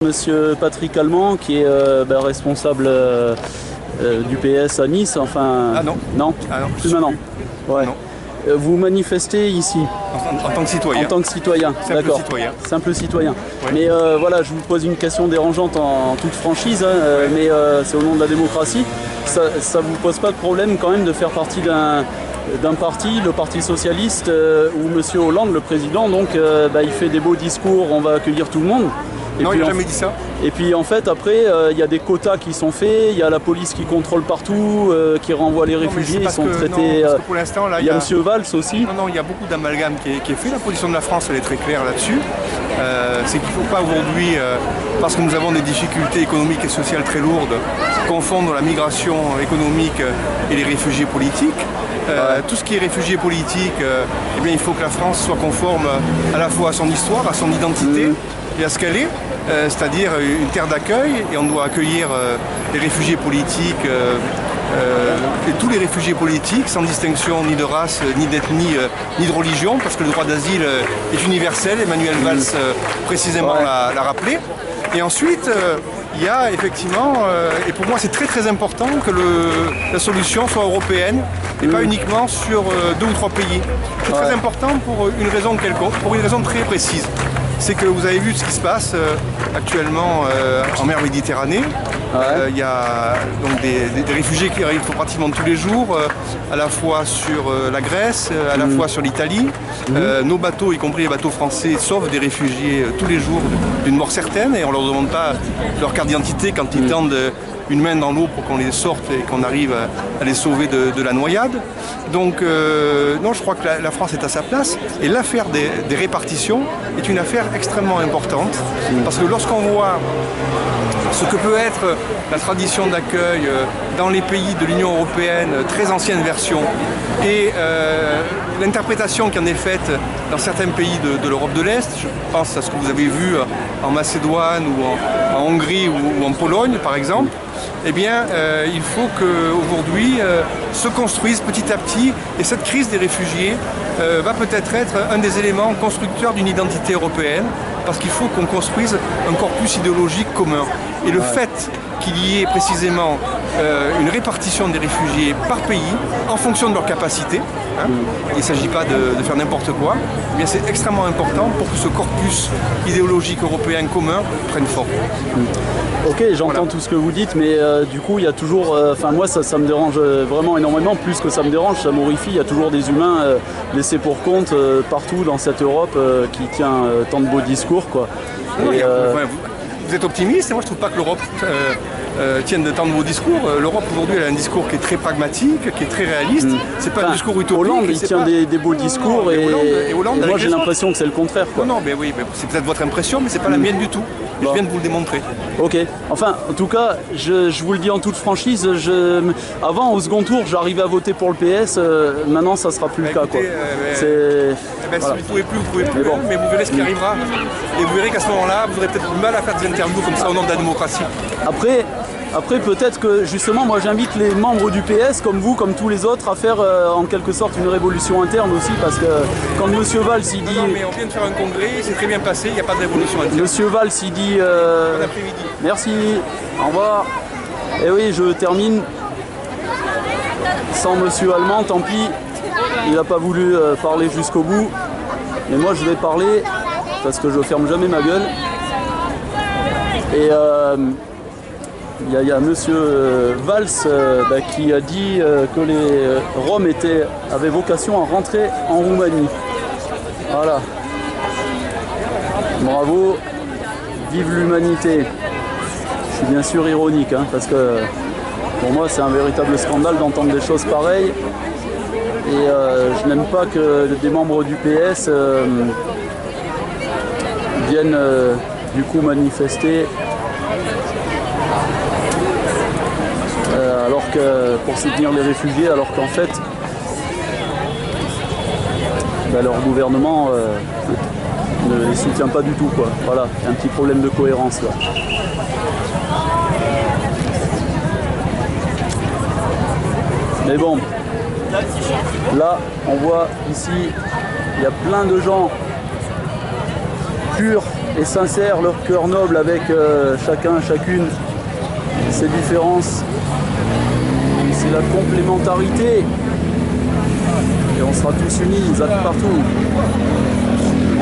Monsieur Patrick Allemand, qui est responsable du PS à Nice, enfin... Ah non. Non, ah non plus maintenant. Ouais. Non. Vous manifestez ici en tant que citoyen. En tant que citoyen, d'accord. Citoyen. Simple citoyen. Ouais. Mais voilà, je vous pose une question dérangeante en toute franchise, hein, mais c'est au nom de la démocratie. Ça vous pose pas de problème quand même de faire partie d'un parti, le Parti Socialiste, où M. Hollande, le président, donc, il fait des beaux discours, on va accueillir tout le monde. Et non, puis, il n'a jamais dit ça. Et puis en fait, après, il y a des quotas qui sont faits, il y a la police qui contrôle partout, qui renvoie les réfugiés, ils sont traités... Non, pour l'instant, là, il y a M. Valls aussi. Non, il y a beaucoup d'amalgame qui est fait. La position de la France, elle est très claire là-dessus. C'est qu'il ne faut pas aujourd'hui, parce que nous avons des difficultés économiques et sociales très lourdes, confondre la migration économique et les réfugiés politiques. Tout ce qui est réfugié politique, eh bien, il faut que la France soit conforme à la fois à son histoire, à son identité et à ce qu'elle est, c'est-à-dire une terre d'accueil, et on doit accueillir les réfugiés politiques et tous les réfugiés politiques sans distinction ni de race, ni d'ethnie, ni de religion, parce que le droit d'asile est universel, Emmanuel Valls précisément l'a rappelé. Et ensuite, il y a effectivement, et pour moi c'est très très important que la solution soit européenne et pas uniquement sur 2 ou 3 pays. C'est très important pour une raison quelconque, pour une raison très précise. C'est que vous avez vu ce qui se passe actuellement en mer Méditerranée. Il y a donc des réfugiés qui arrivent pratiquement tous les jours, à la fois sur la Grèce, à la fois sur l'Italie. Nos bateaux, y compris les bateaux français, sauvent des réfugiés tous les jours d'une mort certaine, et on ne leur demande pas leur carte d'identité quand ils tendent une main dans l'eau pour qu'on les sorte et qu'on arrive à les sauver de la noyade. Donc non, je crois que la France est à sa place, et l'affaire des répartitions est une affaire extrêmement importante, parce que lorsqu'on voit ce que peut être la tradition d'accueil dans les pays de l'Union européenne, très ancienne version, et l'interprétation qui en est faite dans certains pays de l'Europe de l'Est, je pense à ce que vous avez vu en Macédoine ou en Hongrie ou en Pologne par exemple, eh bien il faut qu'aujourd'hui se construise petit à petit, et cette crise des réfugiés va peut-être être un des éléments constructeurs d'une identité européenne, parce qu'il faut qu'on construise un corpus idéologique commun. Et le fait qu'il y ait précisément une répartition des réfugiés par pays en fonction de leur capacité, il ne s'agit pas de faire n'importe quoi, eh bien c'est extrêmement important pour que ce corpus idéologique européen commun prenne forme. Ok, j'entends tout ce que vous dites, mais du coup il y a toujours, moi ça me dérange vraiment énormément, plus que ça me dérange, ça m'horrifie, il y a toujours des humains laissés pour compte partout dans cette Europe qui tient tant de beaux discours, quoi. Et, vous êtes optimiste, et moi je ne trouve pas que l'Europe tienne de tant de beaux discours. L'Europe aujourd'hui elle a un discours qui est très pragmatique, qui est très réaliste. C'est pas un discours utopique. Hollande il tient des beaux discours, et Hollande, moi j'ai l'impression que c'est le contraire, quoi. Non, mais oui, c'est peut-être votre impression, mais c'est pas la mienne du tout. Et je viens de vous le démontrer. Ok, enfin en tout cas je vous le dis en toute franchise, avant au second tour j'arrivais à voter pour le PS, maintenant ça sera plus le cas, quoi. Si vous ne pouvez plus, vous pouvez plus, mais vous verrez ce qui arrivera. Et vous verrez qu'à ce moment-là, vous aurez peut-être du mal à faire des interviews comme ça au nom de la démocratie. Après peut-être que justement moi j'invite les membres du PS comme vous, comme tous les autres, à faire en quelque sorte une révolution interne aussi, parce que quand M. Valls il dit... Non, mais on vient de faire un congrès, c'est très bien passé, il n'y a pas de révolution interne. M. Valls il dit... Bon après-midi. Merci, au revoir. Et oui, je termine sans M. Allemand, tant pis, il n'a pas voulu parler jusqu'au bout, mais moi je vais parler parce que je ferme jamais ma gueule. Et il y a M. Valls qui a dit que les Roms avaient vocation à rentrer en Roumanie. Voilà. Bravo, vive l'humanité. Je suis bien sûr ironique, parce que pour moi c'est un véritable scandale d'entendre des choses pareilles. Et je n'aime pas que des membres du PS viennent du coup manifester alors que pour soutenir les réfugiés, alors qu'en fait leur gouvernement ne les soutient pas du tout, quoi. Voilà, il y a un petit problème de cohérence là. Mais bon, là on voit ici, il y a plein de gens purs et sincères, leur cœur noble avec chacun, chacune, ses différences. C'est la complémentarité. Et on sera tous unis, partout.